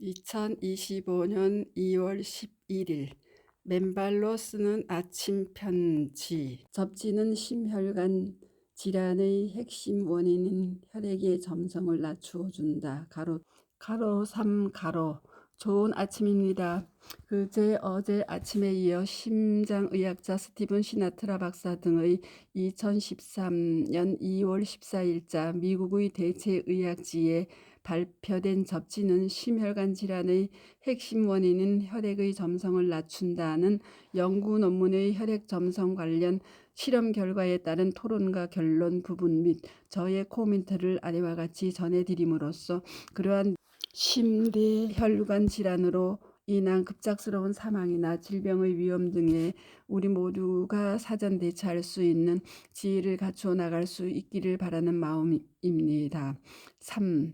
2025년 2월 11일 맨발로 쓰는 아침 편지. 접지는 심혈관 질환의 핵심 원인인 혈액의 점성을 낮추어 준다. 가로 3 가로. 좋은 아침입니다. 어제 아침에 이어 심장의학자 스티븐 시나트라 박사 등의 2013년 2월 14일자 미국의 대체의학지에 발표된 접지는 심혈관 질환의 핵심 원인인 혈액의 점성을 낮춘다는 연구 논문의 혈액 점성 관련 실험 결과에 따른 토론과 결론 부분 및 저의 코멘트를 아래와 같이 전해드림으로써 그러한 심대혈관 질환으로 인한 급작스러운 사망이나 질병의 위험 등에 우리 모두가 사전 대처할 수 있는 지혜를 갖추어 나갈 수 있기를 바라는 마음입니다. 3.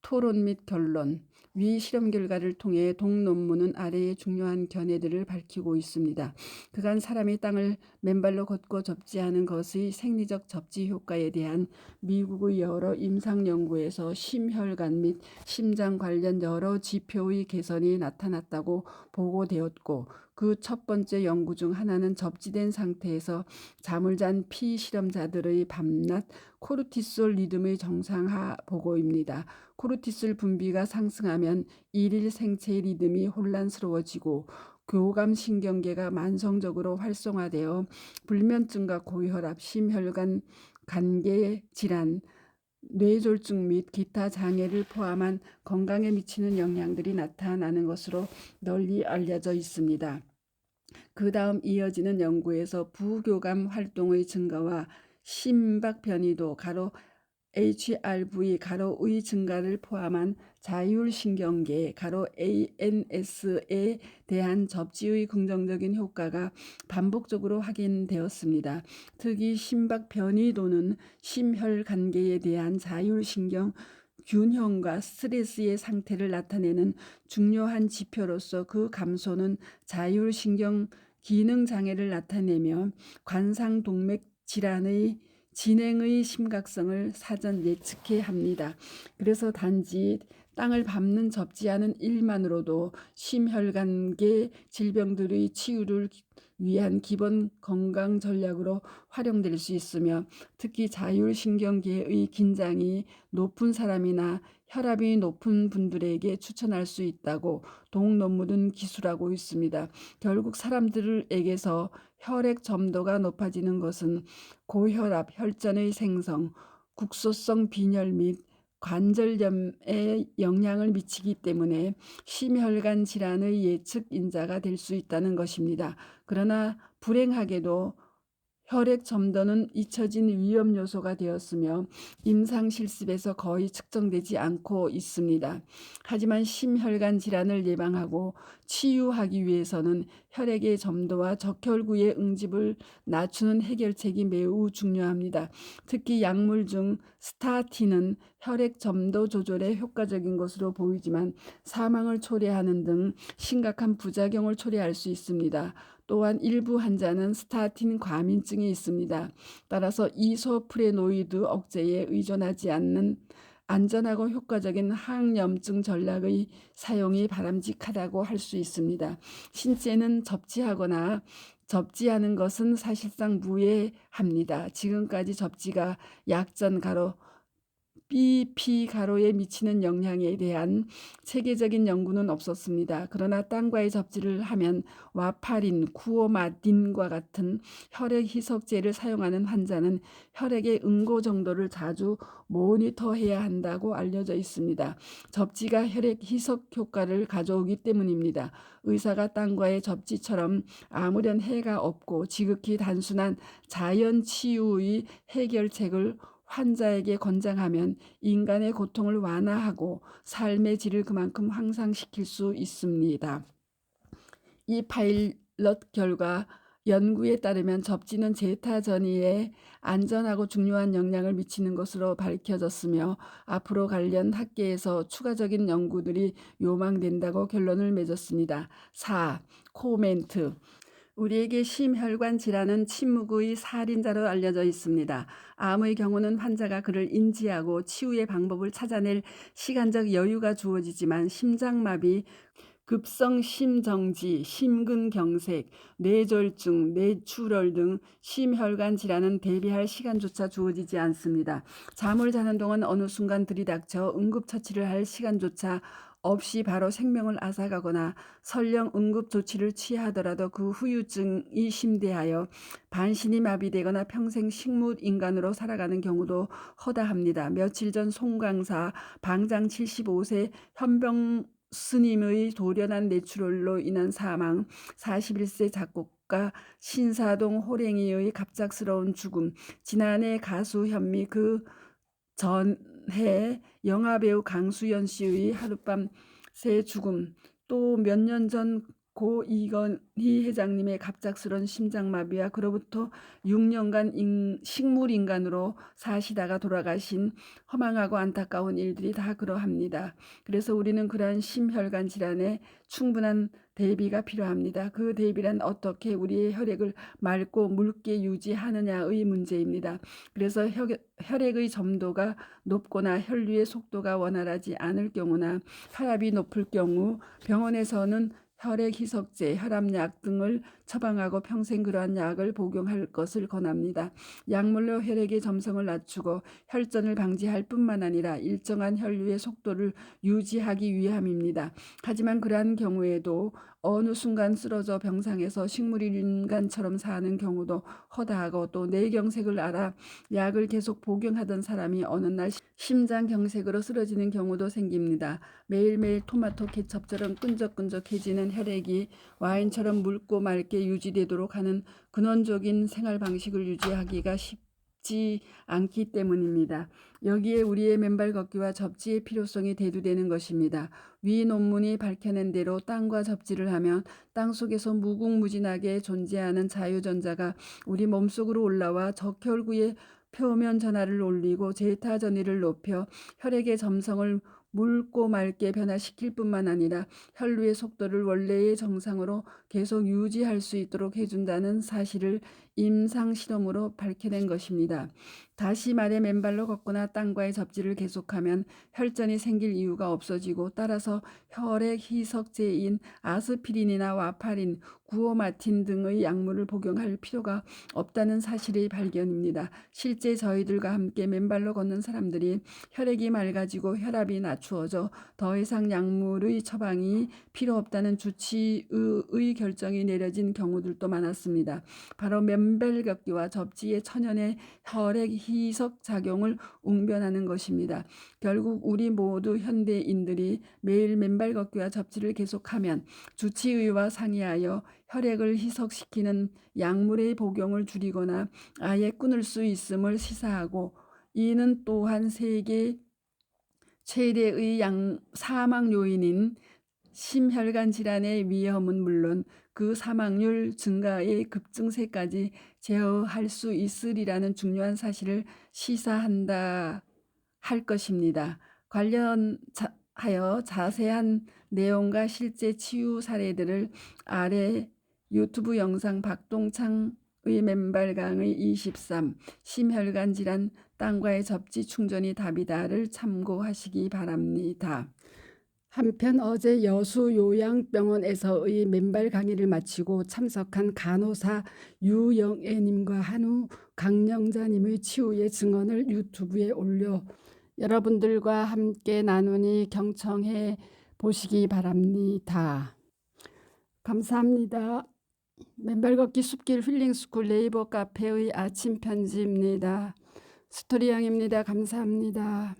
토론 및 결론. 위 실험 결과를 통해 동 논문은 아래의 중요한 견해들을 밝히고 있습니다. 그간 사람이 땅을 맨발로 걷고 접지하는 것의 생리적 접지 효과에 대한 미국의 여러 임상 연구에서 심혈관 및 심장 관련 여러 지표의 개선이 나타났다고 보고되었고, 그 첫 번째 연구 중 하나는 접지된 상태에서 잠을 잔 피실험자들의 밤낮 코르티솔 리듬의 정상화 보고입니다. 코르티솔 분비가 상승하면 일일 생체의 리듬이 혼란스러워지고 교감신경계가 만성적으로 활성화되어 불면증과 고혈압, 심혈관 간계 질환, 뇌졸중 및 기타 장애를 포함한 건강에 미치는 영향들이 나타나는 것으로 널리 알려져 있습니다. 그 다음 이어지는 연구에서 부교감 활동의 증가와 심박 변이도 HRV 의 증가를 포함한 자율신경계 ANS에 대한 접지의 긍정적인 효과가 반복적으로 확인되었습니다. 특히 심박 변이도는 심혈관계에 대한 자율신경 균형과 스트레스의 상태를 나타내는 중요한 지표로서 그 감소는 자율신경 기능 장애를 나타내며 관상동맥 질환의 진행의 심각성을 사전 예측해 합니다. 그래서 단지 땅을 밟는 접지하는 일만으로도 심혈관계 질병들의 치유를 위한 기본 건강 전략으로 활용될 수 있으며, 특히 자율신경계의 긴장이 높은 사람이나 혈압이 높은 분들에게 추천할 수 있다고 동 논문은 기술하고 있습니다. 결국 사람들에게서 혈액 점도가 높아지는 것은 고혈압, 혈전의 생성, 국소성 빈혈 및 관절염에 영향을 미치기 때문에 심혈관 질환의 예측 인자가 될 수 있다는 것입니다. 그러나 불행하게도 혈액 점도는 잊혀진 위험 요소가 되었으며 임상 실습에서 거의 측정되지 않고 있습니다. 하지만 심혈관 질환을 예방하고 치유하기 위해서는 혈액의 점도와 적혈구의 응집을 낮추는 해결책이 매우 중요합니다. 특히 약물 중 스타틴은 혈액 점도 조절에 효과적인 것으로 보이지만 사망을 초래하는 등 심각한 부작용을 초래할 수 있습니다. 또한 일부 환자는 스타틴 과민증이 있습니다. 따라서 이소프레노이드 억제에 의존하지 않는 안전하고 효과적인 항염증 전략의 사용이 바람직하다고 할 수 있습니다. 신체는 접지하거나 접지하는 것은 사실상 무해합니다. 지금까지 접지가 약전 BP 가로에 미치는 영향에 대한 체계적인 연구는 없었습니다. 그러나 땅과의 접지를 하면 와파린, 쿠오마딘과 같은 혈액 희석제를 사용하는 환자는 혈액의 응고 정도를 자주 모니터해야 한다고 알려져 있습니다. 접지가 혈액 희석 효과를 가져오기 때문입니다. 의사가 땅과의 접지처럼 아무런 해가 없고 지극히 단순한 자연 치유의 해결책을 환자에게 권장하면 인간의 고통을 완화하고 삶의 질을 그만큼 향상시킬 수 있습니다. 이 파일럿 결과 연구에 따르면 접지는 제타 전이에 안전하고 중요한 영향을 미치는 것으로 밝혀졌으며 앞으로 관련 학계에서 추가적인 연구들이 요망된다고 결론을 맺었습니다. 4. 코멘트. 우리에게 심혈관 질환은 침묵의 살인자로 알려져 있습니다. 암의 경우는 환자가 그를 인지하고 치유의 방법을 찾아낼 시간적 여유가 주어지지만 심장마비, 급성 심정지, 심근경색, 뇌졸중, 뇌출혈 등 심혈관 질환은 대비할 시간조차 주어지지 않습니다. 잠을 자는 동안 어느 순간 들이닥쳐 응급처치를 할 시간조차 없이 바로 생명을 앗아가거나 설령 응급조치를 취하더라도 그 후유증이 심대하여 반신이 마비되거나 평생 식물인간으로 살아가는 경우도 허다합니다. 며칠 전 송강사 방장 75세 현병 스님의 돌연한 뇌출혈로 인한 사망, 41세 작곡가 신사동 호랭이의 갑작스러운 죽음, 지난해 가수 현미, 그 전해 영화배우 강수연 씨의 하룻밤 새 죽음, 또 몇 년 전 고 이건희 회장님의 갑작스런 심장마비와 그로부터 6년간 식물인간으로 사시다가 돌아가신 허망하고 안타까운 일들이 다 그러합니다. 그래서 우리는 그러한 심혈관 질환에 충분한 대비가 필요합니다. 그 대비란 어떻게 우리의 혈액을 맑고 묽게 유지하느냐의 문제입니다. 그래서 혈액의 점도가 높거나 혈류의 속도가 원활하지 않을 경우나 혈압이 높을 경우 병원에서는 혈액 희석제, 혈압약 등을 처방하고 평생 그러한 약을 복용할 것을 권합니다. 약물로 혈액의 점성을 낮추고 혈전을 방지할 뿐만 아니라 일정한 혈류의 속도를 유지하기 위함입니다. 하지만 그러한 경우에도 어느 순간 쓰러져 병상에서 식물인간처럼 사는 경우도 허다하고 또 뇌경색을 알아 약을 계속 복용하던 사람이 어느 날 심장경색으로 쓰러지는 경우도 생깁니다. 매일매일 토마토 케첩처럼 끈적끈적해지는 혈액이 와인처럼 묽고 맑게 유지되도록 하는 근원적인 생활 방식을 유지하기가 쉽지 않기 때문입니다. 여기에 우리의 맨발 걷기와 접지의 필요성이 대두되는 것입니다. 위 논문이 밝혀낸 대로 땅과 접지를 하면 땅속에서 무궁무진하게 존재하는 자유전자가 우리 몸속으로 올라와 적혈구의 표면 전하를 올리고 제타 전위를 높여 혈액의 점성을 묽고 맑게 변화시킬 뿐만 아니라 혈류의 속도를 원래의 정상으로 계속 유지할 수 있도록 해준다는 사실을 임상 실험으로 밝혀낸 것입니다. 다시 말해 맨발로 걷거나 땅과의 접지를 계속하면 혈전이 생길 이유가 없어지고 따라서 혈액 희석제인 아스피린이나 와파린, 구오마틴 등의 약물을 복용할 필요가 없다는 사실의 발견입니다. 실제 저희들과 함께 맨발로 걷는 사람들이 혈액이 맑아지고 혈압이 낮추어져 더 이상 약물의 처방이 필요 없다는 주치의의 결정이 내려진 경우들도 많았습니다. 바로 맨발 걷기와 접지의 천연의 혈액 희석 작용을 웅변하는 것입니다. 결국 우리 모두 현대인들이 매일 맨발 걷기와 접지를 계속하면 주치의와 상의하여 혈액을 희석시키는 약물의 복용을 줄이거나 아예 끊을 수 있음을 시사하고, 이는 또한 세계 최대의 사망 요인인 심혈관 질환의 위험은 물론 그 사망률 증가의 급증세까지 제어할 수 있으리라는 중요한 사실을 시사한다 할 것입니다. 관련하여 자세한 내용과 실제 치유 사례들을 아래 유튜브 영상 박동창의 맨발 강의 23 심혈관 질환 땅과의 접지 충전이 답이다를 참고하시기 바랍니다. 한편 어제 여수 요양병원에서의 맨발 강의를 마치고 참석한 간호사 유영애님과 한우 강영자님의 치유의 증언을 유튜브에 올려 여러분들과 함께 나누니 경청해 보시기 바랍니다. 감사합니다. 맨발 걷기 숲길 힐링스쿨 네이버 카페의 아침 편지입니다. 스토리양입니다. 감사합니다.